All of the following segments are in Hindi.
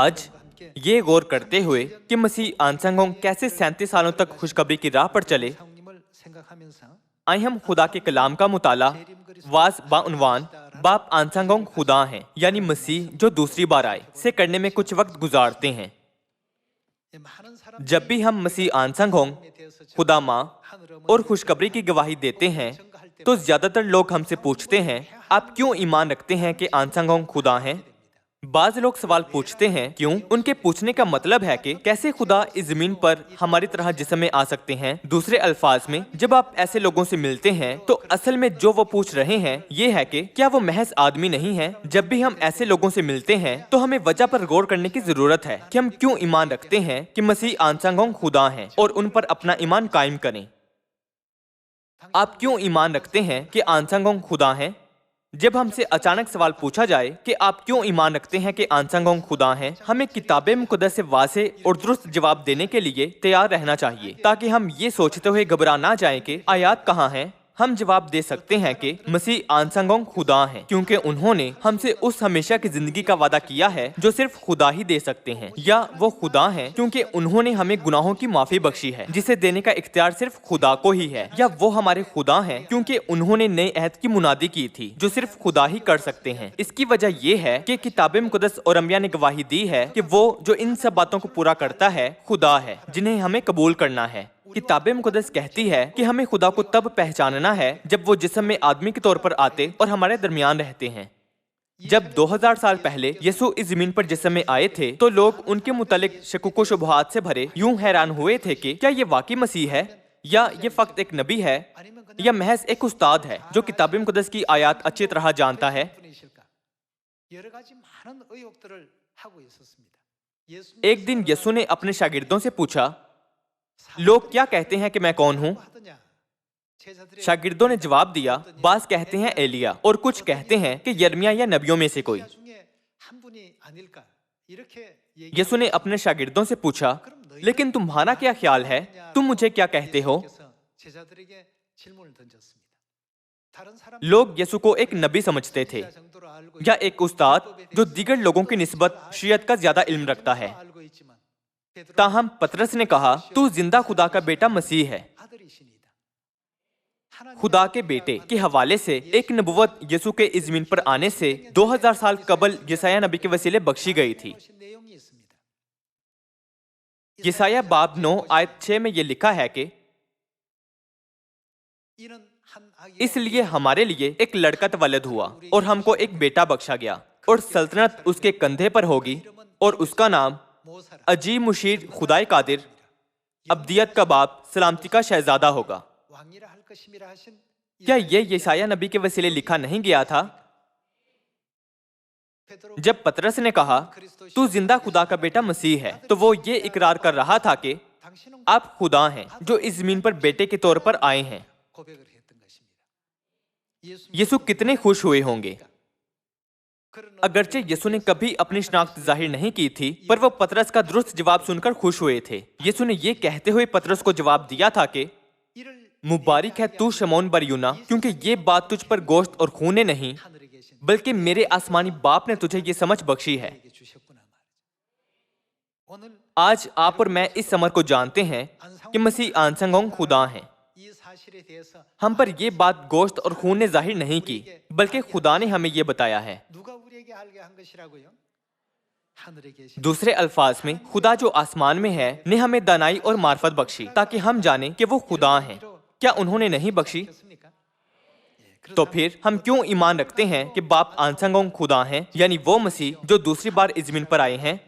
आज ये गौर करते हुए कि मसीह आनसंगोंग कैसे 37 सालों तक खुशखबरी की राह पर चले, आए हम खुदा के कलाम का मुताला वाज बाउनवान बाप आनसंगोंग खुदा हैं, यानी मसीह जो दूसरी बार आए से करने में कुछ वक्त गुजारते हैं। जब भी हम मसीह आनसंगोंग खुदा माँ और खुशखबरी की गवाही देते हैं तो ज्यादातर लोग हमसे पूछते हैं, आप क्यों ईमान रखते हैं कि आनसंगोंग खुदा हैं? बाज लोग सवाल पूछते हैं क्यों। उनके पूछने का मतलब है कि कैसे खुदा इस जमीन पर हमारी तरह जिस्म में आ सकते हैं। दूसरे अल्फाज में, जब आप ऐसे लोगों से मिलते हैं तो असल में जो वो पूछ रहे हैं ये है कि क्या वो महज आदमी नहीं है। जब भी हम ऐसे लोगों से मिलते हैं तो हमें वजह पर गौर करने की जरूरत है कि हम क्यों ईमान रखते हैं कि मसीह आनसंगोंग खुदा हैं और उन पर अपना ईमान कायम करें। आप क्यों ईमान रखते हैं कि आनसंगोंग खुदा हैं? जब हमसे अचानक सवाल पूछा जाए कि आप क्यों ईमान रखते हैं कि आनसंगोंग खुदा हैं, हमें किताबे मुकद्दस से वाज़े और दुरुस्त जवाब देने के लिए तैयार रहना चाहिए ताकि हम ये सोचते हुए घबरा ना जाएं कि आयात कहाँ हैं। हम जवाब दे सकते हैं कि मसीह आनसंगोंग खुदा हैं क्योंकि उन्होंने हमसे उस हमेशा की जिंदगी का वादा किया है जो सिर्फ खुदा ही दे सकते हैं, या वो खुदा हैं क्योंकि उन्होंने हमें गुनाहों की माफी बख्शी है जिसे देने का इख्तियार सिर्फ खुदा को ही है, या वो हमारे खुदा हैं क्योंकि उन्होंने नए अहद की मुनादी की थी जो सिर्फ खुदा ही कर सकते हैं। इसकी वजह ये है कि किताबे मुकद्दस और अंबिया ने गवाही दी है कि वो जो इन सब बातों को पूरा करता है खुदा है जिन्हें हमें कबूल करना है। किताबे मुकद्दस कहती है कि हमें खुदा को तब पहचानना है जब वो जिस्म में आदमी के तौर पर आते और हमारे दरमियान रहते हैं। जब 2000 साल पहले यीशु इस जमीन पर जिस्म में आए थे तो लोग उनके मुतालिक शकुको शुबहात से भरे यूं हैरान हुए थे कि क्या ये वाकई मसीह है, या ये फक्त एक नबी है, या महज एक उस्ताद है जो किताबे मुकद्दस की आयत अच्छी तरह जानता है। एक दिन यीशु ने अपने शागिर्दों से पूछा, लोग क्या कहते हैं कि मैं कौन हूँ? शागिर्दों ने जवाब दिया, बास कहते हैं एलिया और कुछ कहते हैं कि यर्मिया या नबियों में से कोई। यीशु ने अपने शागिर्दों से पूछा, लेकिन तुम्हारा क्या ख्याल है, तुम मुझे क्या कहते हो? लोग यीशु को एक नबी समझते थे या एक उस्ताद जो दीगर लोगों की निस्बत शरीयत का ज्यादा इल्म रखता है। ताहम पतरस ने कहा, तू जिंदा खुदा का बेटा मसीह है। खुदा के बेटे के हवाले से एक नबुवत यीशु के इस जमीन पर आने से 2000 साल कबल यसाया नबी के वसीले बख्शी गई थी। यसाया बाब 9 आयत 6 में यह लिखा है कि इसलिए हमारे लिए एक लड़का तवल्लद हुआ और हमको एक बेटा बख्शा गया और सल्तनत उसके कंधे पर होगी और उसका नाम अजीब मुशीर खुदाई कादिर अब्दियत का बाप सलामती का शहजादा होगा। क्या ये यसाया नबी के वसीले लिखा नहीं गया था? जब पतरस ने कहा, तू जिंदा खुदा का बेटा मसीह है, तो वो ये इकरार कर रहा था कि आप खुदा हैं जो इस जमीन पर बेटे के तौर पर आए हैं। यीशु कितने खुश हुए होंगे। अगरचे यीशु ने कभी अपनी शनाख्त जाहिर नहीं की थी, पर वो पतरस का दुरुस्त जवाब सुनकर खुश हुए थे। यीशु ने ये कहते हुए पतरस को जवाब दिया था कि मुबारक है तू शमौन बरयूना, क्योंकि ये बात तुझ पर गोश्त और खून ने नहीं बल्कि मेरे आसमानी बाप ने तुझे ये समझ बख्शी है। आज आप और मैं इस समझ को जानते हैं कि मसीह आनसंगोंग खुदा हैं। हम पर यह बात गोश्त और खून ने जाहिर नहीं की, बल्कि खुदा ने हमें यह बताया है। दूसरे अल्फाज में, खुदा जो आसमान में है ने हमें दानाई और मार्फत बख्शी ताकि हम जाने कि वो खुदा हैं। क्या उन्होंने नहीं बख्शी? तो फिर हम क्यों ईमान रखते हैं कि बाप आनसंगोंग खुदा हैं, यानी वो मसीह जो दूसरी बार इस जमीन पर आए हैं?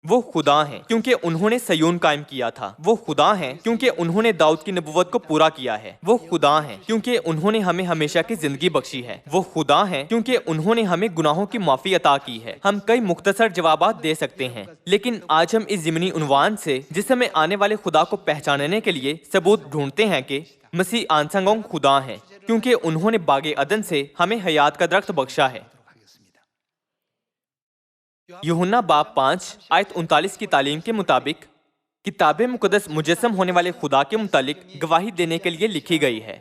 वो खुदा हैं क्योंकि उन्होंने सयून कायम किया था। वो खुदा हैं क्योंकि उन्होंने दाऊद की नबुवत को पूरा किया है। वो खुदा हैं क्योंकि उन्होंने हमें हमेशा की जिंदगी बख्शी है। वो खुदा हैं क्योंकि उन्होंने हमें गुनाहों की माफी अता की है। हम कई मुख्तसर जवाबात दे सकते हैं, लेकिन आज हम इस ज़मीनी उन्वान से जिसमें आने वाले खुदा को पहचानने के लिए सबूत ढूंढते हैं कि मसीह आनसंगोंग खुदा हैं क्योंकि उन्होंने बागे अदन से हमें हयात का दरख्त बख्शा है। यूहन्ना बाब 5 आयत 39 की तालीम के मुताबिक किताबे मुकद्दस मुजस्सम होने वाले खुदा के मुतालिक गवाही देने के लिए लिखी गई है।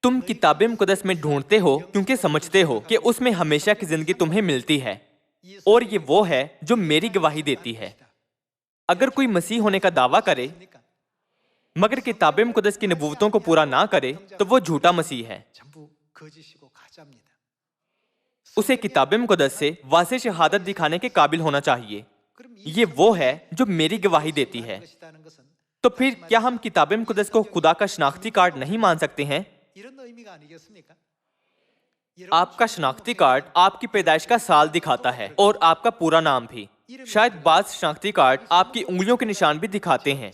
तुम किताब मुकद्दस में ढूंढते हो क्योंकि समझते हो कि उसमें हमेशा की जिंदगी तुम्हें मिलती है, और ये वो है जो मेरी गवाही देती है। अगर कोई मसीह होने का दावा करे मगर किताब मुकद्दस की नबूवतों को पूरा ना करे तो वो झूठा मसीह है। उसे किताब मुकद्दस से वाज़ेह शहादत दिखाने के काबिल होना चाहिए। ये वो है जो मेरी गवाही देती है। तो फिर क्या हम किताब मुकद्दस को खुदा का शनाख्ती कार्ड नहीं मान सकते हैं? आपका शनाख्ती कार्ड आपकी पैदाइश का साल दिखाता है और आपका पूरा नाम भी। शायद बाज़ शनाख्ती कार्ड आपकी उंगलियों के निशान भी दिखाते हैं।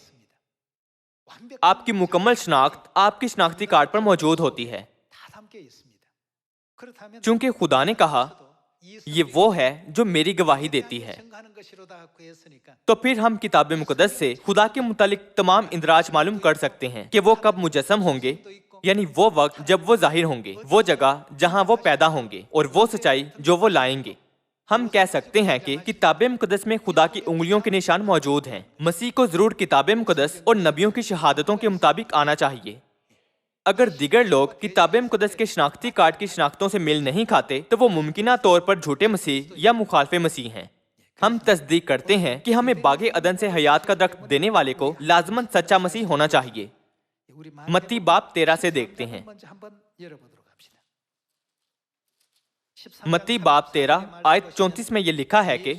आपकी मुकम्मल शनाख्त आपकी शनाख्ती कार्ड पर मौजूद होती है। चूंकि खुदा ने कहा ये वो है जो मेरी गवाही देती है, तो फिर हम किताब मुकद्दस से खुदा के मुतालिक तमाम इंदराज मालूम कर सकते हैं कि वो कब मुजस्सम होंगे, यानी वो वक्त जब वो जाहिर होंगे, वो जगह जहां वो पैदा होंगे और वो सच्चाई जो वो लाएंगे। हम कह सकते हैं कि किताब मुकद्दस में खुदा की उंगलियों के निशान मौजूद हैं। मसीह को जरूर किताब मुकद्दस और नबियों की शहादतों के मुताबिक आना चाहिए। अगर दीगर लोग किताब मुकद्दस के शनाख्ती कार्ड की शनाख्तों से मेल नहीं खाते तो वो मुमकिना तौर पर झूठे मसीह या मुखालफे मसीह हैं। हम तस्दीक करते हैं कि हमें बागे अदन से हयात का दरख्त देने वाले को लाजमन सच्चा मसीह होना चाहिए। मत्ती बाब 13 से देखते हैं। मत्ती बाब 13 आयत 34 में ये लिखा है कि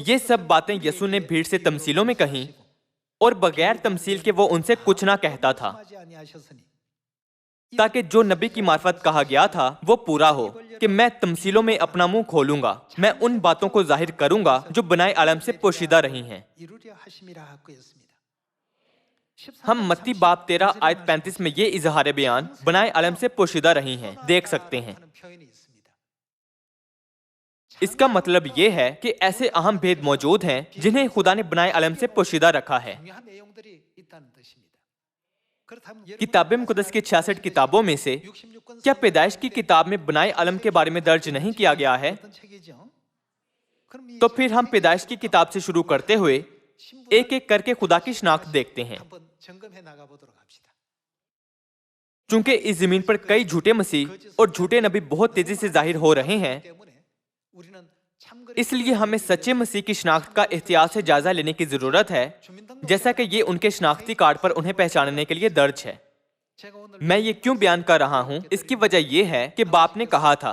ये सब बातें यसू ने भीड़ से तमसीलों में कहीं, और बगैर तमसील के वो उनसे कुछ ना कहता था, ताकि जो नबी की मार्फत कहा गया था वो पूरा हो कि मैं तमसीलों में अपना मुंह खोलूंगा, मैं उन बातों को जाहिर करूंगा जो बनाए आलम से पोशीदा रही हैं। हम मत्ती बाब 13 आयत 35 में ये इजहार बयान बनाए आलम से पोशीदा रही हैं देख सकते हैं। इसका मतलब ये है कि ऐसे अहम भेद मौजूद हैं जिन्हें खुदा ने बनाए आलम से पोशीदा रखा है। किताब मुकद्दस की 66 किताबों में से क्या पैदाइश की किताब में बनाए आलम के बारे में दर्ज नहीं किया गया है? तो फिर हम पैदाइश की किताब से शुरू करते हुए एक एक करके खुदा की शनाख्त देखते हैं। चूंकि इस जमीन पर कई झूठे मसीह और झूठे नबी बहुत तेजी से जाहिर हो रहे हैं, इसलिए हमें सच्चे मसीह की शनाख्त का एहतियात से जायजा लेने की जरूरत है, जैसा कि ये उनके शनाख्ती कार्ड पर उन्हें पहचानने के लिए दर्ज है। मैं ये क्यों बयान कर रहा हूँ? इसकी वजह यह है कि बाप ने कहा था,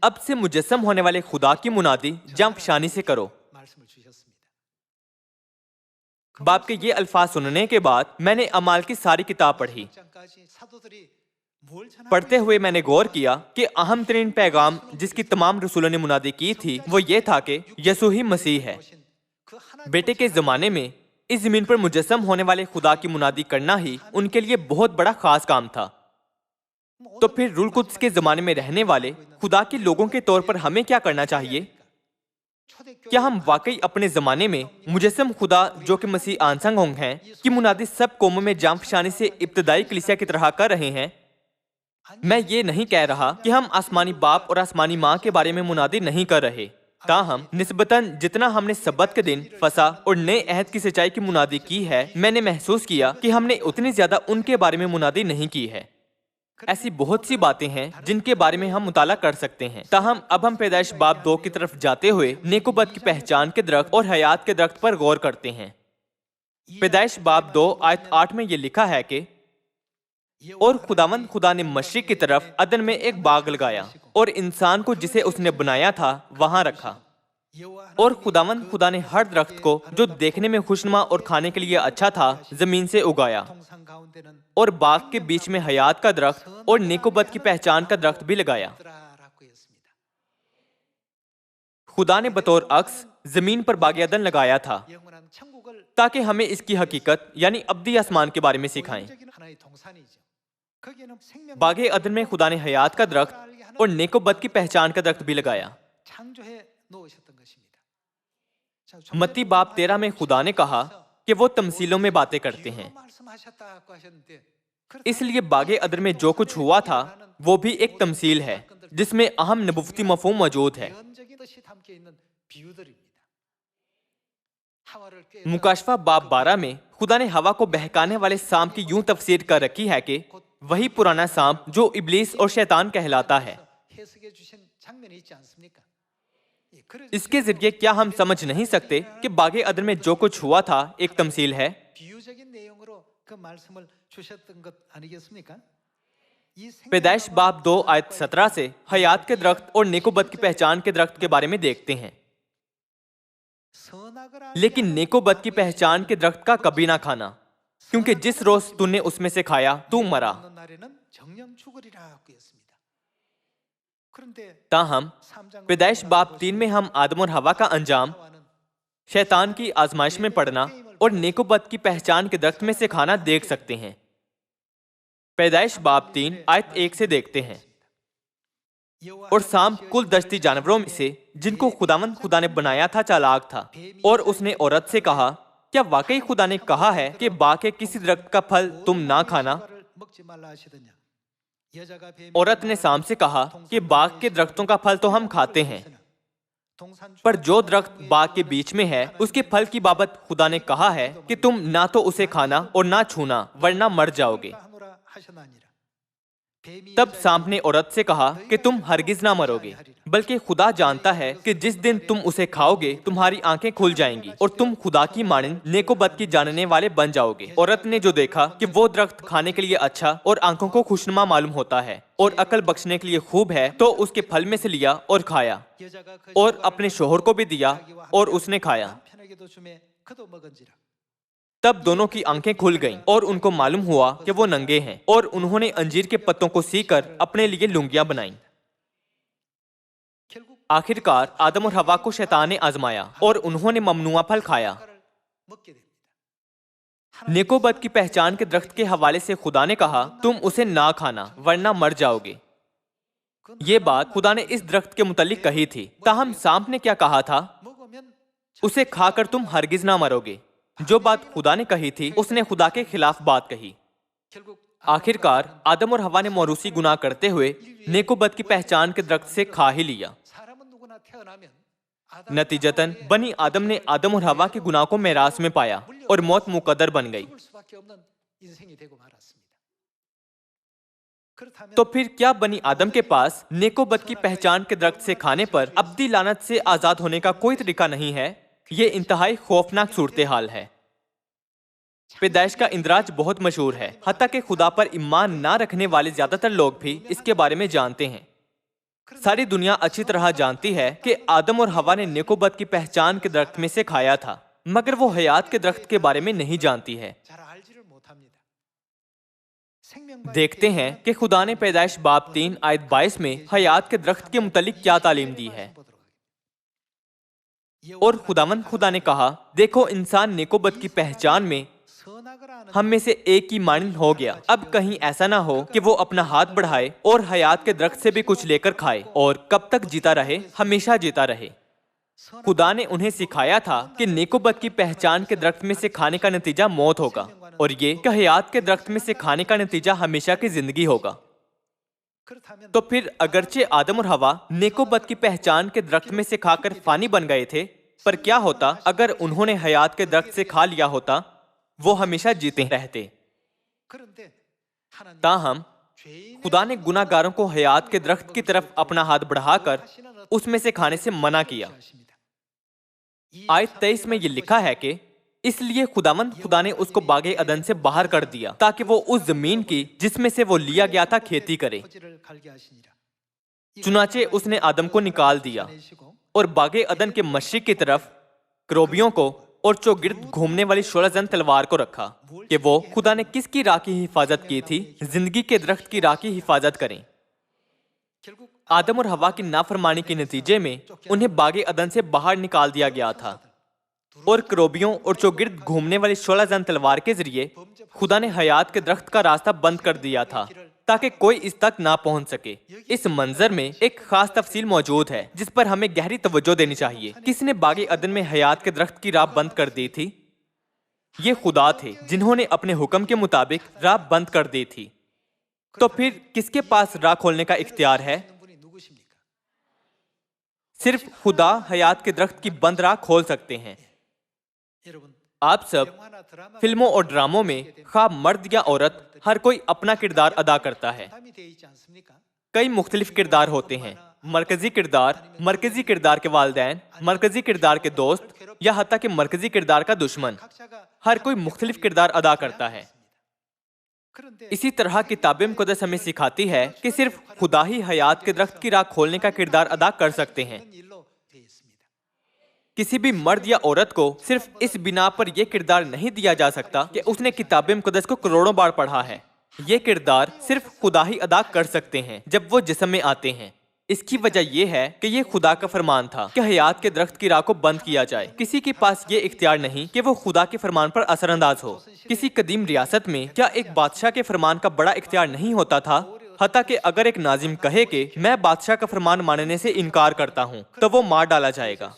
अब से मुजस्सम होने वाले खुदा की मुनादी जांफशानी से करो। बाप के ये अल्फाज सुनने के बाद मैंने अमाल की सारी किताब पढ़ी। पढ़ते हुए मैंने गौर किया कि अहम तरीन पैगाम जिसकी तमाम रसूलों ने मुनादी की थी वो ये था कि यसू ही मसीह है। बेटे के जमाने में इस जमीन पर मुजस्सम होने वाले खुदा की मुनादी करना ही उनके लिए बहुत बड़ा खास काम था। तो फिर रूल कुद्स के जमाने में रहने वाले खुदा के लोगों के तौर पर हमें क्या करना चाहिए? क्या हम वाकई अपने जमाने में मुजस्सम खुदा जो कि मसीह आनसंग होंग हैं की मुनादी सब कौमों में जांफशानी से इब्तदाई कलीसिया की तरह कर रहे हैं? मैं ये नहीं कह रहा कि हम आसमानी बाप और आसमानी माँ के बारे में मुनादी नहीं कर रहे, ताहम निस्बतन जितना हमने सबत के दिन फसा और नए अहद की सच्चाई की मुनादी की है, मैंने महसूस किया कि हमने उतनी ज्यादा उनके बारे में मुनादी नहीं की है। ऐसी बहुत सी बातें हैं जिनके बारे में हम मुताला कर सकते हैं। ताहम अब हम पैदाइश बाब 2 की तरफ जाते हुए नेकोबत की पहचान के दरख्त और हयात के दरख्त पर गौर करते हैं। पैदाइश बाब 2 आयत 8 में ये लिखा है कि और खुदावंद खुदा ने मशरिक की तरफ अदन में एक बाग लगाया और इंसान को जिसे उसने बनाया था वहां रखा। और खुदावंद खुदा ने हर दरख्त को जो देखने में खुशनुमा और खाने के लिए अच्छा था जमीन से उगाया, और बाग के बीच में हयात का दरख्त और नेकोबत की पहचान का दरख्त भी लगाया। खुदा ने बतौर अक्स जमीन पर बाग अदन लगाया था ताकि हमें इसकी हकीकत यानी अब्दी आसमान के बारे में सिखाएं। बागे अदन में खुदा ने हयात का दरख्त और नेकोबत की पहचान का दरख्त भी लगाया। मत्ती बाब 13 में खुदा ने कहा कि वो तमसीलों में बातें करते हैं, इसलिए बागे अदन में जो कुछ हुआ था वो भी एक तमसील है जिसमें अहम नबुवती मफहूम मौजूद है। मुकाशफा बाब 12 में खुदा ने हवा को बहकाने वाले सांप की यूं तफसीर कर रखी है कि वही पुराना सांप जो इब्लीस और शैतान कहलाता है। इसके जरिए क्या हम समझ नहीं सकते कि बागे अदन में जो कुछ हुआ था एक तमसील है? पैदाइश बाब 2 आयत 17 से हयात के दरख्त और नेकोबद की पहचान के दरख्त के बारे में देखते हैं। लेकिन नेकोबद की पहचान के दरख्त का कभी ना खाना, क्योंकि जिस रोज तूने उसमें से खाया तू मरा। ताहम पैदाइश बाब 3 में हम आदम और हवा का अंजाम, शैतान की आजमाइश में पड़ना और नेकोबद की पहचान के दरख्त में से खाना देख सकते हैं। पैदाइश बाब 3 आयत 1 से देखते हैं। और सांप कुल दश्ती जानवरों में से जिनको खुदावंद खुदा ने बनाया था चालाक था, और उसने औरत से कहा, क्या वाकई खुदा ने कहा है कि बाग के किसी दरख्त का फल तुम ना खाना? औरत ने सांप से कहा कि बाग के दरख्तों का फल तो हम खाते हैं, पर जो दरख्त बाग के बीच में है उसके फल की बाबत खुदा ने कहा है कि तुम ना तो उसे खाना और ना छूना, वरना मर जाओगे। तब सांप ने औरत से कहा कि तुम हरगिज ना मरोगे, बल्कि खुदा जानता है कि जिस दिन तुम उसे खाओगे तुम्हारी आंखें खुल जाएंगी और तुम खुदा की मानिंद नेकोबद की जानने वाले बन जाओगे। औरत ने जो देखा कि वो दरख्त खाने के लिए अच्छा और आंखों को खुशनुमा मालूम होता है और अकल बख्शने के लिए खूब है, तो उसके फल में से लिया और खाया और अपने शोहर को भी दिया और उसने खाया। तब दोनों की आंखें खुल गईं और उनको मालूम हुआ कि वो नंगे हैं, और उन्होंने अंजीर के पत्तों को सीकर अपने लिए लुंगियां बनाईं। आखिरकार आदम और हवा को शैतान ने आजमाया और उन्होंने ममनुआ फल खाया। नेकोबद की पहचान के दरख्त के हवाले से खुदा ने कहा, तुम उसे ना खाना वरना मर जाओगे। ये बात खुदा ने इस दरख्त के मुतालिक कही थी। ताहम सांप ने क्या कहा था? उसे खाकर तुम हरगिज ना मरोगे। जो बात खुदा ने कही थी उसने खुदा के खिलाफ बात कही। आखिरकार आदम और हवा ने मौरूसी गुनाह करते हुए नेकोबद की पहचान के दरख्त से खा ही लिया। नतीजतन बनी आदम ने आदम और हवा के गुनाह को मेरास में पाया और मौत मुकद्दर बन गई। तो फिर क्या बनी आदम के पास नेकोबद की पहचान के दरख्त से खाने पर अब्दी लानत से आजाद होने का कोई तरीका नहीं है? ये इंतहाई खौफनाक सूरत हाल है। पैदाइश का इंदराज बहुत मशहूर है, हत्ता कि खुदा पर ईमान ना रखने वाले ज्यादातर लोग भी इसके बारे में जानते हैं। सारी दुनिया अच्छी तरह जानती है कि आदम और हवा ने नेकोबद की पहचान के दरख्त में से खाया था, मगर वो हयात के दरख्त के बारे में नहीं जानती है। देखते हैं कि खुदा ने पैदाइश बाब 3 आयत 22 में हयात के दरख्त के मुतालिक क्या तालीम दी है। और खुदावंद खुदा ने कहा, देखो इंसान नेकोबद की पहचान में हम में से एक की मानिंद हो गया। अब कहीं ऐसा ना हो कि वो अपना हाथ बढ़ाए और हयात के दरख्त से भी कुछ लेकर खाए और कब तक जीता रहे, हमेशा जीता रहे। खुदा ने उन्हें सिखाया था कि नेकोबद की पहचान के दरख्त में से खाने का नतीजा मौत होगा, और ये कि हयात के दरख्त में से खाने का नतीजा हमेशा की जिंदगी होगा। तो फिर अगरचे आदम और हवा नेकोबद की पहचान के दरख्त में से खाकर फानी बन गए थे, पर क्या होता अगर उन्होंने हयात के दरख्त से खा लिया होता? वो हमेशा जीते रहते। ताहम खुदा ने गुनाहगारों को हयात के दरख्त की तरफ अपना हाथ बढ़ाकर उसमें से खाने से मना किया। आयत 23 में ये लिखा है कि इसलिए खुदावंद खुदा ने उसको बागे अदन से बाहर कर दिया ताकि वो उस जमीन की जिसमें से वो लिया गया था खेती करे। चुनाचे उसने आदम को निकाल दिया और बागे अदन के मशरिक की तरफ क्रोबियों को और चौगिर्द घूमने वाली 16 जन तलवार को रखा कि वो खुदा ने किसकी राह की हिफाजत की थी, जिंदगी के दरख्त की राह की हिफाजत करें। आदम और हवा की नाफरमानी के नतीजे में उन्हें बागे अदन से बाहर निकाल दिया गया था, और क्रोबियों और चौगिर्द घूमने वाली 16 जन तलवार के जरिए खुदा ने हयात के दरख्त का रास्ता बंद कर दिया था ताकि कोई इस तक ना पहुंच सके। इस मंजर में एक खास तफसील मौजूद है जिस पर हमें गहरी तवज्जो देनी चाहिए। किसने बागे अदन में हयात के दरख्त की राह बंद कर दी थी? ये खुदा थे जिन्होंने अपने हुक्म के मुताबिक राह बंद कर दी थी। तो फिर किसके पास राह खोलने का इख्तियार है? सिर्फ खुदा हयात के दरख्त की बंद राह खोल सकते हैं। आप सब फिल्मों और ड्रामों में खा मर्द या औरत हर कोई अपना किरदार अदा करता है। कई मुख्तलिफ किरदार होते हैं। मरकजी किरदार के वालिदैन, मरकजी किरदार के दोस्त या हत्ता कि मरकजी किरदार का दुश्मन। हर कोई मुख्तलिफ किरदार अदा करता है। इसी तरह किताब मुक़द्दस हमें सिखाती है कि सिर्फ खुदा ही हयात के दरख्त की राह खोलने का किरदार अदा कर सकते हैं। किसी भी मर्द या औरत को सिर्फ इस बिना पर यह किरदार नहीं दिया जा सकता कि उसने किताब मुक़द्दस को करोड़ों बार पढ़ा है। ये किरदार सिर्फ खुदा ही अदा कर सकते हैं जब वो जिस्म में आते हैं। इसकी वजह यह है कि ये खुदा का फरमान था कि हयात के दरख्त की राह को बंद किया जाए। किसी के पास ये इख्तियार नहीं कि वो खुदा के फरमान पर असरअंदाज हो। किसी कदीम रियासत में क्या एक बादशाह के फरमान का बड़ा इख्तियार नहीं होता था? हत्ता कि अगर एक नाजिम कहे कि मैं बादशाह का फरमान मानने से इनकार करता हूँ तो वो मार डाला जाएगा।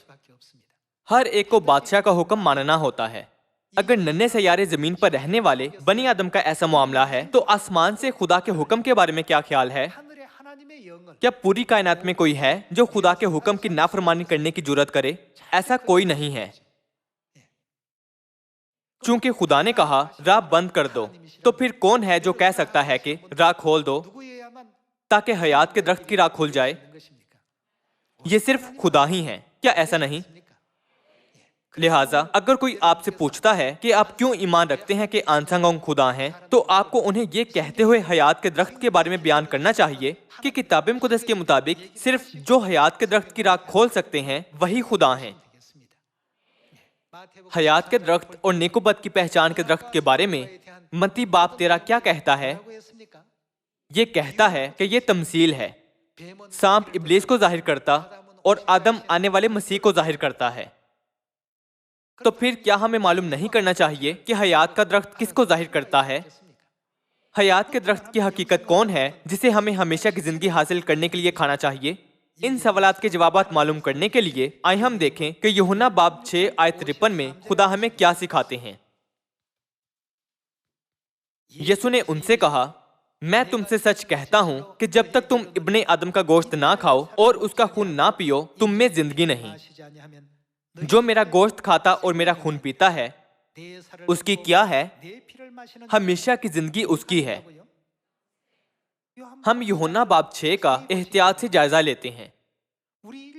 हर एक को बादशाह का हुक्म मानना होता है। अगर नन्हे सैयारे जमीन पर रहने वाले बनी आदम का ऐसा मामला है तो आसमान से खुदा के हुक्म के बारे में क्या ख्याल है? क्या पूरी कायनात में कोई है जो खुदा के हुक्म की नाफरमानी करने की जुर्रत करे? ऐसा कोई नहीं है। चूंकि खुदा ने कहा राह बंद कर दो, तो फिर कौन है जो कह सकता है कि राह खोल दो ताकि हयात के दरख्त की राह खुल जाए? ये सिर्फ खुदा ही है, क्या ऐसा नहीं? लिहाजा अगर कोई आपसे पूछता है कि आप क्यों ईमान रखते हैं कि आंसांगोंग खुदा हैं, तो आपको उन्हें ये कहते हुए हयात के दरख्त के बारे में बयान करना चाहिए कि किताब मुक़द्दस के मुताबिक सिर्फ जो हयात के दरख्त की राह खोल सकते हैं वही खुदा हैं। हयात के दरख्त और नेकुबत की पहचान के दरख्त के बारे में मत्ती बाब 13 क्या कहता है? ये कहता है कि ये तमसील है। सांप इब्लीस को जाहिर करता और आदम आने वाले मसीह को जाहिर करता है। तो फिर क्या हमें मालूम नहीं करना चाहिए कि हयात का दरख्त किसको जाहिर करता है? हयात के दरख्त की हकीकत कौन है जिसे हमें हमेशा की जिंदगी हासिल करने के लिए खाना चाहिए? इन सवालात के जवाबात मालूम करने के लिए आइए हम देखें कि यूहन्ना बाब 6 आयत 53 में खुदा हमें क्या सिखाते हैं। यीशु ने उनसे कहा, मैं तुमसे सच कहता हूं कि जब तक तुम इब्ने आदम का गोश्त ना खाओ और उसका खून ना पियो, तुम में जिंदगी नहीं। जो मेरा गोश्त खाता और मेरा खून पीता है उसकी क्या है? हमेशा की जिंदगी उसकी है। हम यूहन्ना बाब 6 का एहतियात से जायजा लेते हैं।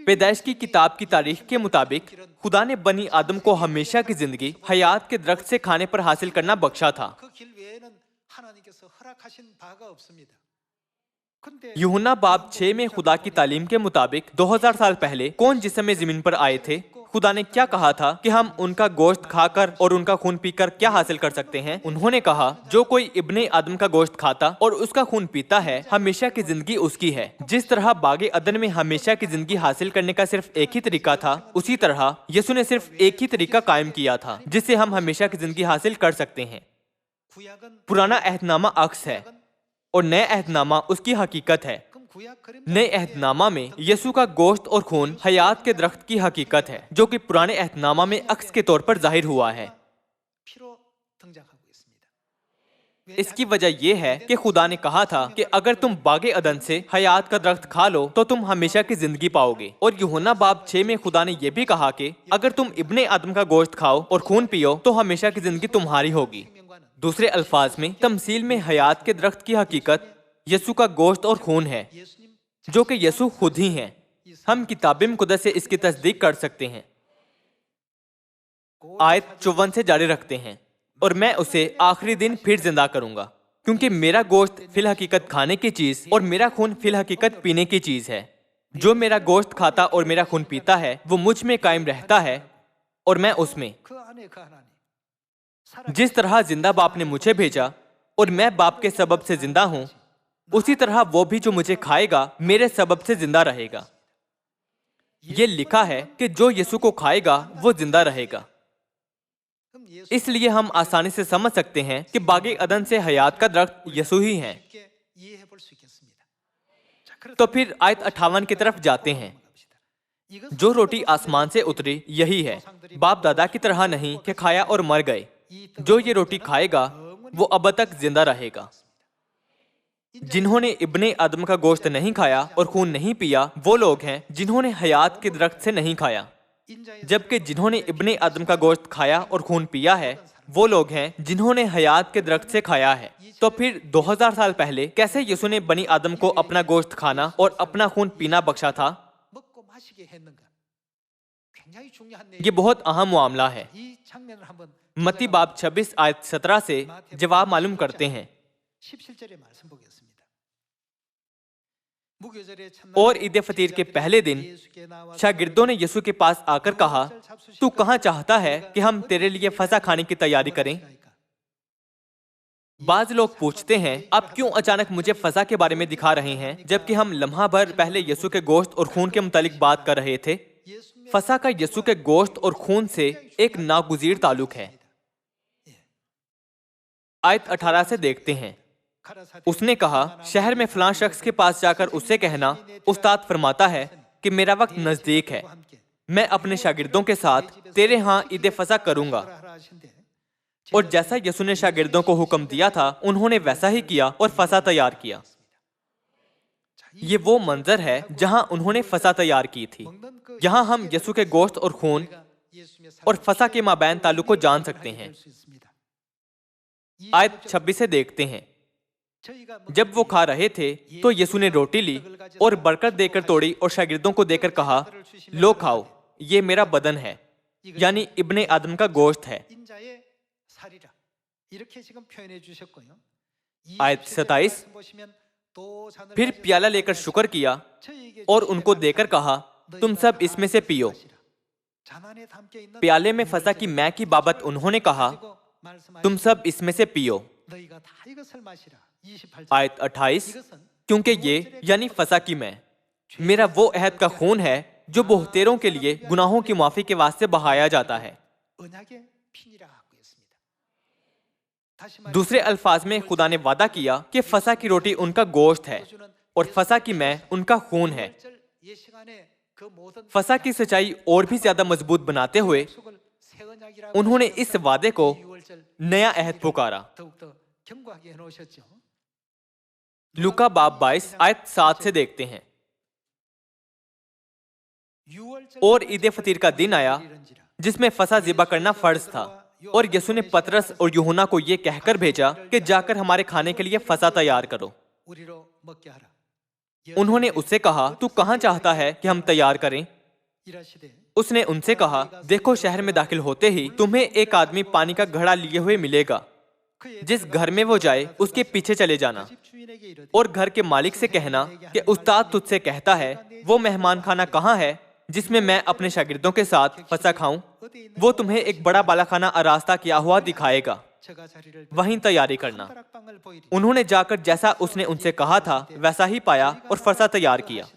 पैदाइश की किताब की तारीख के मुताबिक खुदा ने बनी आदम को हमेशा की जिंदगी हयात के दरख्त से खाने पर हासिल करना बख्शा था। यूहन्ना बाब 6 में खुदा की तालीम के मुताबिक 2000 साल पहले कौन जिस्म में जमीन पर आए थे? खुदा ने क्या कहा था कि हम उनका गोश्त खाकर और उनका खून पीकर क्या हासिल कर सकते हैं? उन्होंने कहा, जो कोई इब्ने आदम का गोश्त खाता और उसका खून पीता है, हमेशा की जिंदगी उसकी है। जिस तरह बागे अदन में हमेशा की जिंदगी हासिल करने का सिर्फ एक ही तरीका था, उसी तरह यीशु ने सिर्फ एक ही तरीका कायम किया था जिससे हम हमेशा की जिंदगी हासिल कर सकते हैं। पुराना अहदनामा अक्स है और नया अहदनामा उसकी हकीकत है। नए अहदनामा में यीशु का गोश्त और खून हयात के दरख्त की हकीकत है, जो कि पुराने अहदनामा में अक्स के तौर पर जाहिर हुआ है। इसकी वजह यह है कि खुदा ने कहा था कि अगर तुम बागे अदन से हयात का दरख्त खा लो तो तुम हमेशा की जिंदगी पाओगे। और यूहन्ना बाब 6 में खुदा ने यह भी कहा कि अगर तुम इब्ने आदम का गोश्त खाओ और खून पियो तो हमेशा की जिंदगी तुम्हारी होगी। दूसरे अल्फाज में तमसील में हयात के दरख्त की हकीकत यीशु का गोश्त और खून है, जो कि यीशु खुद ही हैं। हम किताब मुक़द्दस से इसकी तस्दीक कर सकते हैं। आयत 54 से जारी रखते हैं, और मैं उसे आखिरी दिन फिर जिंदा करूंगा, क्योंकि मेरा गोश्त फिल हकीकत खाने की चीज और मेरा खून फिल हकीकत पीने की चीज है। जो मेरा गोश्त खाता और मेरा खून पीता है वो मुझ में कायम रहता है और मैं उसमें। जिस तरह जिंदा बाप ने मुझे भेजा और मैं बाप के सबब से जिंदा हूं, उसी तरह वो भी जो मुझे खाएगा मेरे सबब से जिंदा रहेगा। ये लिखा है कि जो यीशु को खाएगा वो जिंदा रहेगा। इसलिए हम आसानी से समझ सकते हैं कि बागे अदन से हयात का दरख्त यीशु ही है। तो फिर आयत 58 की तरफ जाते हैं। जो रोटी आसमान से उतरी यही है, बाप दादा की तरह नहीं कि खाया और मर गए। जो ये रोटी खाएगा वो अब तक जिंदा रहेगा। जिन्होंने इब्ने आदम का गोश्त नहीं खाया और खून नहीं पिया वो लोग हैं जिन्होंने हयात के दरख्त से नहीं खाया। जबकि जिन्होंने इब्ने आदम का गोश्त खाया और खून पिया है वो लोग हैं जिन्होंने हयात के दरख्त से खाया है। तो फिर 2000 साल पहले कैसे यीशु ने बनी आदम को अपना गोश्त खाना और अपना खून पीना बख्शा था? ये बहुत अहम मामला है। मत्ती बाब 26 आयत 17 से जवाब मालूम करते हैं। और ईद फतीर के पहले दिन शागिर्दों ने यीशु के पास आकर कहा, तू कहाँ चाहता है कि हम तेरे लिए फसह खाने की तैयारी करें? बाज लोग पूछते हैं, आप क्यों अचानक मुझे फसह के बारे में दिखा रहे हैं जबकि हम लम्हा भर पहले यीशु के गोश्त और खून के मुतालिक बात कर रहे थे। फसह का यीशु के गोश्त और खून से एक नागुज़ीर ताल्लुक है। आयत 18 से देखते हैं। उसने कहा, शहर में फलां शख्स के पास जाकर उससे कहना, उस्ताद फरमाता है कि मेरा वक्त नजदीक है, मैं अपने शागिर्दों के साथ तेरे यहाँ ईद फसह करूंगा। और जैसा यीशु ने शागिर्दों को हुक्म दिया था उन्होंने वैसा ही किया और फसह तैयार किया। ये वो मंजर है जहां उन्होंने फसह तैयार की थी। यहाँ हम यीशु के गोश्त और खून और फसह के माबैन ताल्लुक को जान सकते हैं। आयत 26 से देखते हैं। जब वो खा रहे थे तो यीशु ने रोटी ली और बरकत देकर तोड़ी और शागिर्दों को देकर कहा, लो खाओ, ये मेरा बदन है, यानी इब्ने आदम का गोश्त है। आयत 27। फिर प्याला लेकर शुक्र किया और उनको देकर कहा, तुम सब इसमें से पियो। प्याले में फसह की मैं की बाबत उन्होंने कहा, तुम सब इसमें से पियो। आयत 28। क्योंकि ये यानी फसह की मैं मेरा वो अहद का खून है जो बहुतेरों के लिए गुनाहों की माफी के वास्ते बहाया जाता है। दूसरे अल्फाज में खुदा ने वादा किया कि फसह की रोटी उनका गोश्त है और फसह की मैं उनका खून है। फसह की सच्चाई और भी ज्यादा मजबूत बनाते हुए उन्होंने इस वादे को नया अहद पुकारा। लूका बाब 22 आयत 7 से देखते हैं। और ईद फतीर का दिन आया जिसमें फसह ज़िबा करना फर्ज था, और यीशु ने पतरस और यूहन्ना को यह कहकर भेजा कि जाकर हमारे खाने के लिए फसह तैयार करो। उन्होंने उससे कहा, तू कहाँ चाहता है कि हम तैयार करें? उसने उनसे कहा, देखो, शहर में दाखिल होते ही तुम्हें एक आदमी पानी का घड़ा लिए हुए मिलेगा। जिस घर में वो जाए उसके पीछे चले जाना और घर के मालिक से कहना कि उस्ताद तुझसे कहता है, वो मेहमान खाना कहाँ है जिसमें मैं अपने शागिर्दों के साथ फसह खाऊं? वो तुम्हें एक बड़ा बालाखाना आरास्ता किया हुआ दिखाएगा, वहीं तैयारी करना। उन्होंने जाकर जैसा उसने उनसे कहा था वैसा ही पाया और फसह तैयार किया।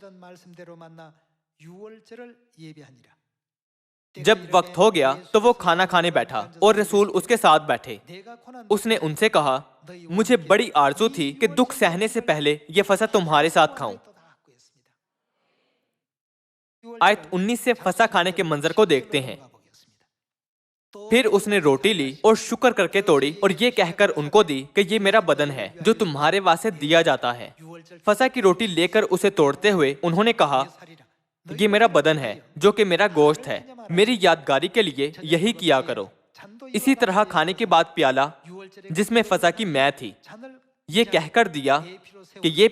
जब वक्त हो गया तो वो खाना खाने बैठा और रसूल उसके साथ बैठे। उसने उनसे कहा, मुझे बड़ी आरज़ू थी कि दुख सहने से पहले ये फसह तुम्हारे साथ खाऊं। आयत 19 से फसह खाने के मंजर को देखते हैं। फिर उसने रोटी ली और शुक्र करके तोड़ी और ये कहकर उनको दी कि ये मेरा बदन है जो तुम्हारे वास्ते दिया जाता है। फसह की रोटी लेकर उसे तोड़ते हुए उन्होंने कहा, ये मेरा बदन है जो कि मेरा गोश्त है, मेरी यादगारी के लिए यही किया करो। इसी तरह खाने के बाद प्याला जिसमें फसह की मैं थी, ये कहकर दिया कि ये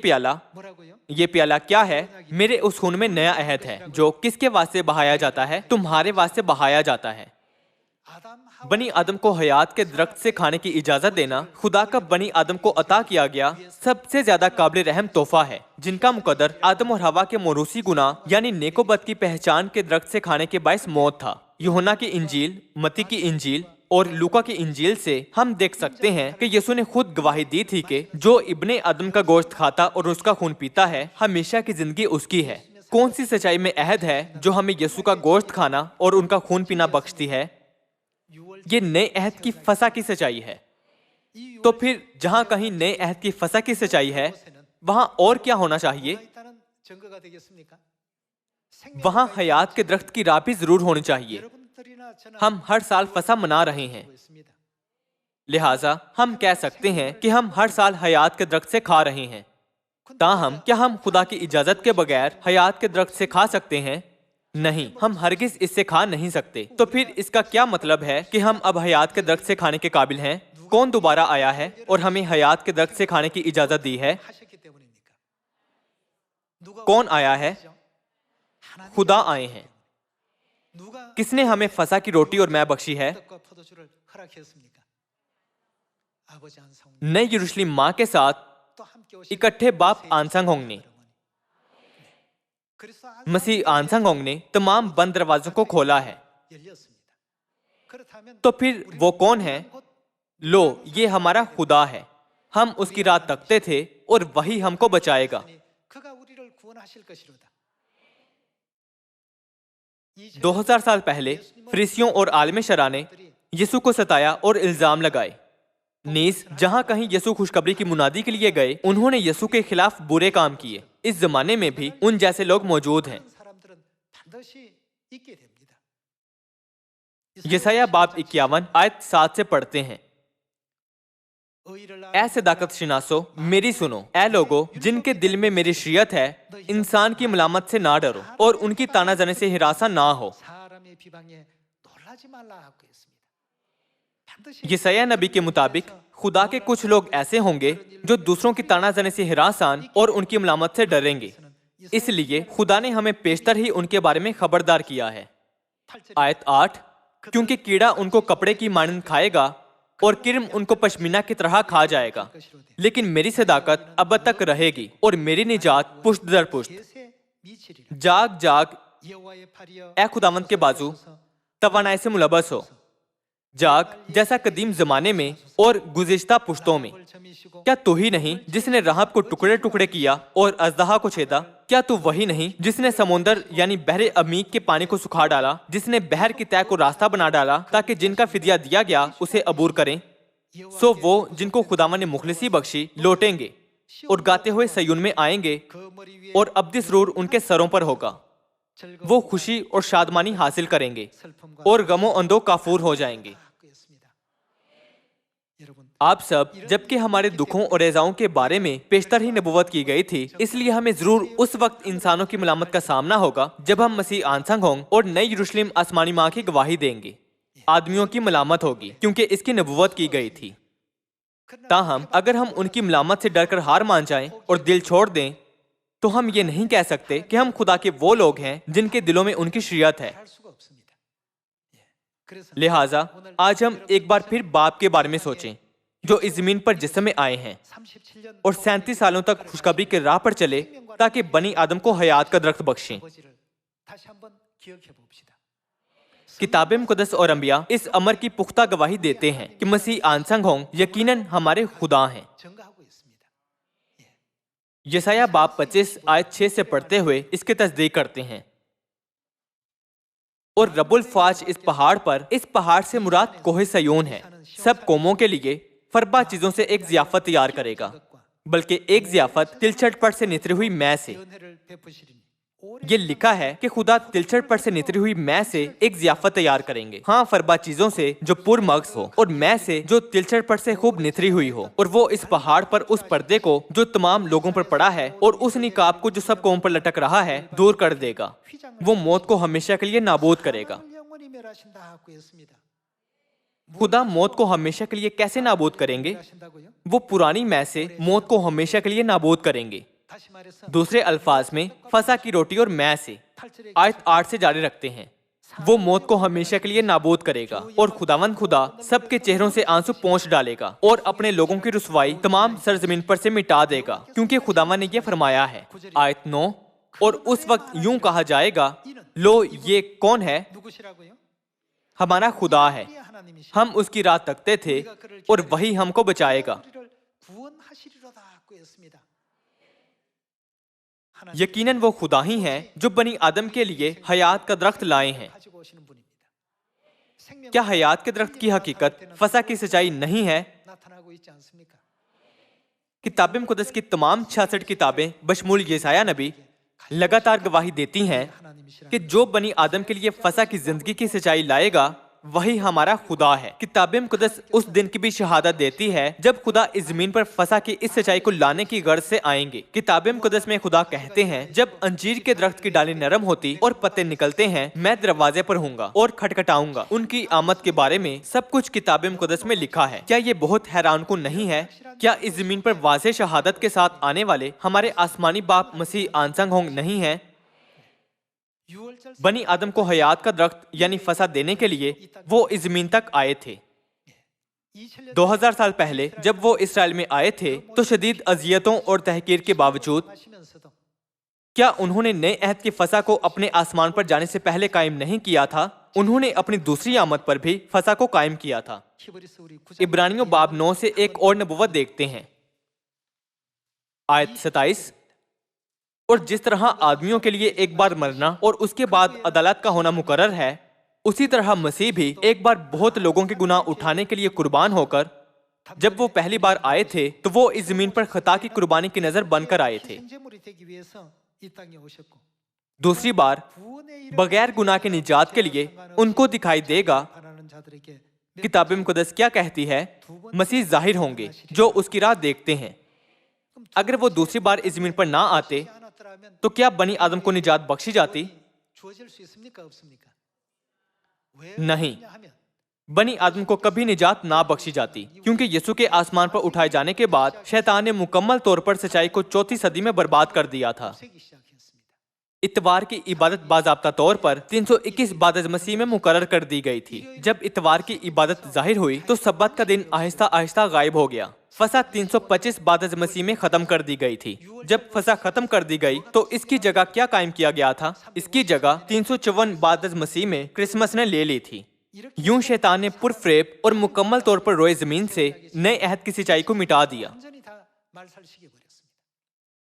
प्याला क्या है? मेरे उस खून में नया अहद है जो किसके वास्ते बहाया जाता है? तुम्हारे वास्ते बहाया जाता है। बनी आदम को हयात के दरख्त से खाने की इजाजत देना खुदा का बनी आदम को अता किया गया सबसे ज्यादा काबिल रहम तोहफा है, जिनका मुकद्दर आदम और हवा के मोरूसी गुनाह यानी नेकोबद की पहचान के दरख्त से खाने के बायस मौत था। यूहन्ना की इंजील, मत्ती की इंजील और लूका की इंजील से हम देख सकते हैं कि यीशु ने खुद गवाही दी थी कि जो इब्ने आदम का गोश्त खाता और उसका खून पीता है, हमेशा की जिंदगी उसकी है। कौन सी सच्चाई में अहद है जो हमें यीशु का गोश्त खाना और उनका खून पीना बख्शती है? ये नए अहद की फसह की सच्चाई है। तो फिर जहां कहीं नए अहद की फसह की सच्चाई है, वहां और क्या होना चाहिए? वहां हयात के दरख्त की राह भी जरूर होनी चाहिए। हम हर साल फसह मना रहे हैं, लिहाजा हम कह सकते हैं कि हम हर साल हयात के दरख्त से खा रहे हैं। ताहम क्या हम खुदा की इजाजत के बगैर हयात के दरख्त से खा सकते हैं? नहीं, हम हरगिज इससे खा नहीं सकते। तो फिर इसका क्या मतलब है कि हम अब हयात के दरख्त से खाने के काबिल हैं? कौन दोबारा आया है और हमें हयात के दरख्त से खाने की इजाजत दी है? कौन आया है? खुदा आए हैं। किसने हमें फसा की रोटी और मैं बख्शी है? नई यरूशलेम माँ के साथ इकट्ठे बाप आनसंगोंग ने, मसीह आनसंगोंग ने तमाम बंद दरवाजों को खोला है। तो फिर वो कौन है? लो, ये हमारा खुदा है। हम उसकी राह तकते थे और वही हमको बचाएगा। 2000 साल पहले फरीसियों और आलिम शरा ने यीशु को सताया और इल्जाम लगाए। नीस जहां कहीं यीशु खुशखबरी की मुनादी के लिए गए, उन्होंने यीशु के खिलाफ बुरे काम किए। इस जमाने में भी उन जैसे लोग मौजूद हैं। यशायाह बाब 51 आयत 7 से पढ़ते हैं। ऐ सदाकत शिनासो, मेरी सुनो। ऐ लोगो जिनके दिल में मेरी शरीयत है, इंसान की मलामत से ना डरो और उनकी ताना जाने से हिरासा ना हो। यशायाह नबी के मुताबिक खुदा के कुछ लोग ऐसे होंगे जो दूसरों की ताना जाने से हिरासान और उनकी मलामत से डरेंगे। इसलिए खुदा ने हमें पेशतर ही उनके बारे में खबरदार किया है। आयत 8, क्योंकि कीड़ा उनको कपड़े की मानंद खाएगा और किर्म उनको पश्मीना की तरह खा जाएगा, लेकिन मेरी सदाकत अब तक रहेगी और मेरी निजात पुश्त दर पुश्त। जाग जाग ए खुदावंद के बाजू, तवानाई से मुलबस हो। जाग जैसा कदीम जमाने में और गुज़िश्ता पुश्तों में। क्या तू ही नहीं जिसने राहब को टुकड़े टुकड़े किया और अजदहा को छेदा? क्या तू वही नहीं जिसने समुंदर यानी बहरे अमीक के पानी को सुखा डाला, जिसने बहर की तय को रास्ता बना डाला ताकि जिनका फिदिया दिया गया उसे अबूर करें? सो वो जिनको खुदावन ने मुखलिसी बख्शी लौटेंगे और गाते हुए सयून में आएंगे और अब्दी सरूर उनके सरों पर होगा। वो खुशी और शादमानी हासिल करेंगे और गमो अंदो काफूर हो जाएंगे। आप सब, जबकि हमारे दुखों और एजाओं के बारे में पेशतर ही नबुवत की गई थी, इसलिए हमें जरूर उस वक्त इंसानों की मलामत का सामना होगा जब हम मसीह आनसंगोंग और नई यरूशलेम आसमानी माँ की गवाही देंगे। आदमियों की मलामत होगी क्योंकि इसकी नबुवत की गई थी। ताहम अगर हम उनकी मलामत से डरकर हार मान जाएं और दिल छोड़ दें, तो हम ये नहीं कह सकते कि हम खुदा के वो लोग हैं जिनके दिलों में उनकी शरीयत है। लिहाजा आज हम एक बार फिर बाप के बारे में सोचें जो इस जमीन पर जिस्म में आए हैं और 37 सालों तक खुशखबरी के राह पर चले ताकि बनी आदम को हयात का दरख्त बख्शें। किताब मुकद्दस और अंबिया इस अमर की पुख्ता गवाही देते हैं कि मसीह आनसंगोंग यकीनन हमारे खुदा हैं। यशायाह बाब 25 आयत 6 से पढ़ते हुए इसकी तस्दीक करते हैं। और रबुल फाज इस पहाड़ से मुराद कोहे सयोन है, सब कौमों के लिए फरबा चीजों से एक जियाफत तैयार करेगा, बल्कि एक जियाफत तिलछट पर से नितरी हुई मैं से। ये लिखा है कि खुदा तिलछट पर से नितरी हुई मैं से एक जियाफत तैयार करेंगे। हाँ, फरबा चीजों से जो पुरमग्स हो और मैं से जो तिलछट पर से खूब नितरी हुई हो। और वो इस पहाड़ पर उस पर्दे को जो तमाम लोगों पर पड़ा है और उस निकाब को जो सब कौम पर लटक रहा है दूर कर देगा। वो मौत को हमेशा के लिए नाबूद करेगा। खुदा मौत को हमेशा के लिए कैसे नाबूद करेंगे? वो पुरानी मैं से मौत को हमेशा के लिए नाबूद करेंगे। दूसरे अल्फाज में फसा की रोटी और मैं से। आयत 8 से जारी रखते हैं। वो मौत को हमेशा के लिए नाबूद करेगा और खुदावंद खुदा सबके चेहरों से आंसू पोंछ डालेगा और अपने लोगों की रुसवाई तमाम सरजमीन पर से मिटा देगा, क्योंकि खुदावंद ने यह फरमाया है। आयत 9, और उस वक्त यूं कहा जाएगा, लो ये कौन है? हमारा खुदा है, हम उसकी राह तकते थे और वही हमको बचाएगा। यकीनन वो खुदा ही है जो बनी आदम के लिए हयात का दरख्त लाए हैं। क्या हयात के दरख्त की हकीकत फसा की सच्चाई नहीं है? किताब मुकद्दस की तमाम 66 किताबें बशमूल यशायाह नबी लगातार गवाही देती हैं कि जो बनी आदम के लिए फसा की जिंदगी की सच्चाई लाएगा वही हमारा खुदा है। किताब मुकद्दस उस दिन की भी शहादत देती है जब खुदा इस जमीन पर फसा की इस सच्चाई को लाने की गर्ज से आएंगे। किताब मुकद्दस में खुदा कहते हैं, जब अंजीर के दरख्त की डाली नरम होती और पत्ते निकलते हैं, मैं दरवाजे पर हूँगा और खटखटाऊंगा। उनकी आमद के बारे में सब कुछ किताब मुकद्दस में लिखा है। क्या ये बहुत हैरानकुन नहीं है? क्या इस जमीन पर वाज़ेह शहादत के साथ आने वाले हमारे आसमानी बाप मसीह आनसंग होंग नहीं है? बनी आदम को हयात का दरख्त यानी फसा देने के लिए वो इस जमीन तक आए थे। 2000 साल पहले जब वो इसराइल में आए थे तो शदीद अजियतों और तहकीर के बावजूद क्या उन्होंने नए अहद की फसा को अपने आसमान पर जाने से पहले कायम नहीं किया था? उन्होंने अपनी दूसरी आमद पर भी फसा को कायम किया था। इब्रानियों बाब 9 से एक और नबुव्वत देखते हैं, आयत 27। और जिस तरह आदमियों के लिए एक बार मरना और उसके बाद अदालत का होना मुकर्रर है, उसी तरह मसीह भी एक बार बहुत लोगों के गुनाह उठाने के लिए कुर्बान होकर, जब वो पहली बार आए थे तो वो इस जमीन पर खता की कुर्बानी की नजर बनकर आए थे। दूसरी बार बगैर गुनाह के निजात के लिए उनको दिखाई देगा। किताब मुकद्दस क्या कहती है? मसीह जाहिर होंगे जो उसकी राह देखते हैं। अगर वो दूसरी बार इस जमीन पर ना आते तो क्या बनी आदम को निजात बख्शी जाती? नहीं, बनी आदम को कभी निजात ना बख्शी जाती, क्योंकि यीशु के आसमान पर उठाए जाने के बाद शैतान ने मुकम्मल तौर पर सच्चाई को चौथी सदी में बर्बाद कर दिया था। इतवार की इबादत बाज़ाब्ता तौर पर 321 बाद मसीह में मुकर्रर कर दी गई थी। जब इतवार की इबादत जाहिर हुई तो सब्बत का दिन आहिस्ता आहिस्ता गायब हो गया। फसा 325 बाद मसीह में खत्म कर दी गई थी। जब फसा खत्म कर दी गई तो इसकी जगह क्या कायम किया गया था? इसकी जगह 354 बाद मसीह में क्रिसमस ने ले ली थी। यूं शैतान ने पुरफ्रेब और मुकम्मल तौर पर रोए जमीन से नए अहद की सच्चाई को मिटा दिया।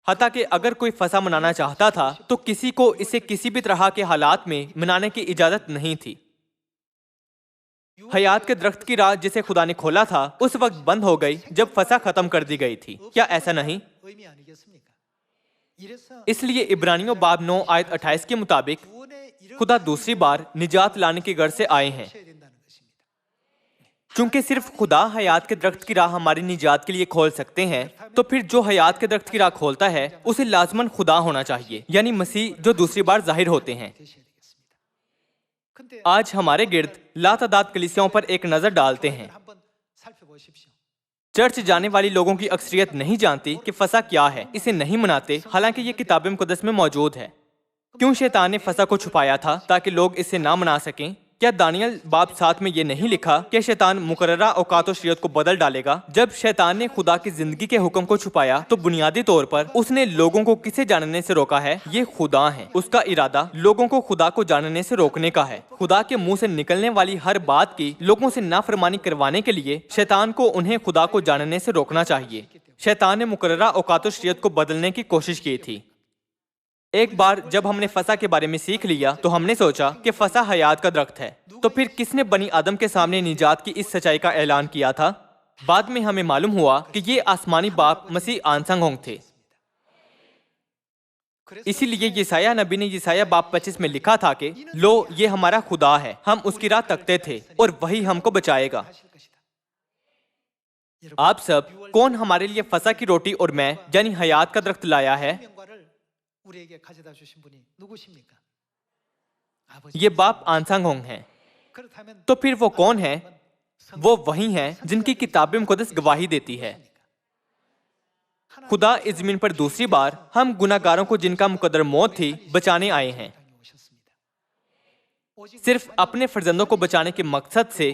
हता कि अगर कोई फसा मनाना चाहता था तो किसी को इसे किसी भी तरह के हालात में मनाने की इजाजत नहीं थी। हयात के दरख्त की राह जिसे खुदा ने खोला था उस वक्त बंद हो गई जब फसा खत्म कर दी गई थी। क्या ऐसा नहीं? इसलिए इब्रानियों बाब 9 आयत 28 के मुताबिक खुदा दूसरी बार निजात लाने की गर्ज से आए हैं। चूंकि सिर्फ खुदा हयात के दरख्त की राह हमारी निजात के लिए खोल सकते हैं, तो फिर जो हयात के दरख्त की राह खोलता है उसे लाजमन खुदा होना चाहिए, यानी मसीह जो दूसरी बार जाहिर होते हैं। आज हमारे गिर्द लातादाद कलीसियाओं पर एक नजर डालते हैं। चर्च जाने वाली लोगों की अक्सरियत नहीं जानती कि फसा क्या है, इसे नहीं मनाते, हालांकि ये किताब मुकद्दस में मौजूद है। क्यों शैतान ने फसा को छुपाया था? ताकि लोग इसे ना मना सकें। क्या दानियल बाब 7 में ये नहीं लिखा कि शैतान मुकर्ररा औकात और शरीयत को बदल डालेगा? जब शैतान ने खुदा की जिंदगी के हुक्म को छुपाया तो बुनियादी तौर पर उसने लोगों को किसे जानने से रोका है? ये खुदा है। उसका इरादा लोगों को खुदा को जानने से रोकने का है। खुदा के मुंह से निकलने वाली हर बात की लोगों से नाफरमानी करवाने के लिए शैतान को उन्हें खुदा को जानने से रोकना चाहिए। शैतान ने मुकर्ररा औकात और शरीयत को बदलने की कोशिश की थी। एक बार जब हमने फसा के बारे में सीख लिया तो हमने सोचा कि फसा हयात का दरख्त है। तो फिर किसने बनी आदम के सामने निजात की इस सच्चाई का ऐलान किया था? बाद में हमें मालूम हुआ कि ये आसमानी बाप मसीह आनसंग होंग थे। इसीलिए यसाया नबी ने यसाया बाब 25 में लिखा था कि लो ये हमारा खुदा है, हम उसकी राह तकते थे और वही हमको बचाएगा। आप सब, कौन हमारे लिए फसा की रोटी और मैं यानी हयात का दरख्त लाया है? ये बाप आनसंग होंग हैं। तो फिर वो कौन है? वो वही हैं जिनकी किताब मुकद्दस गवाही देती है। खुदा इस जमीन पर दूसरी बार हम गुनाहगारों को जिनका मुकद्दर मौत थी बचाने आए हैं। सिर्फ अपने फर्जंदों को बचाने के मकसद से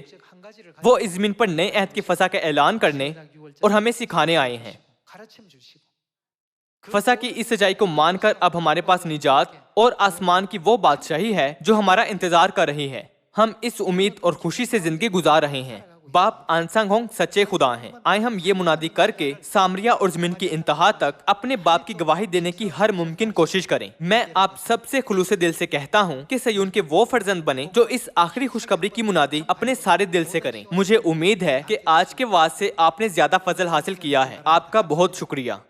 वो इस जमीन पर नए अहद की फसा का ऐलान करने और हमें सिखाने आए हैं। फसा की इस सच्चाई को मानकर अब हमारे पास निजात और आसमान की वो बादशाही है जो हमारा इंतजार कर रही है। हम इस उम्मीद और खुशी से जिंदगी गुजार रहे हैं। बाप आनसंग होंग सच्चे खुदा हैं। आए हम ये मुनादी करके सामरिया और जमीन की इंतहा तक अपने बाप की गवाही देने की हर मुमकिन कोशिश करें। मैं आप सबसे खुलूसे दिल से कहता हूँ कि सयून के वो फर्जंद बने जो इस आखिरी खुशखबरी की मुनादी अपने सारे दिल से करें। मुझे उम्मीद है कि आज के वाज से आपने ज्यादा फजल हासिल किया है। आपका बहुत शुक्रिया।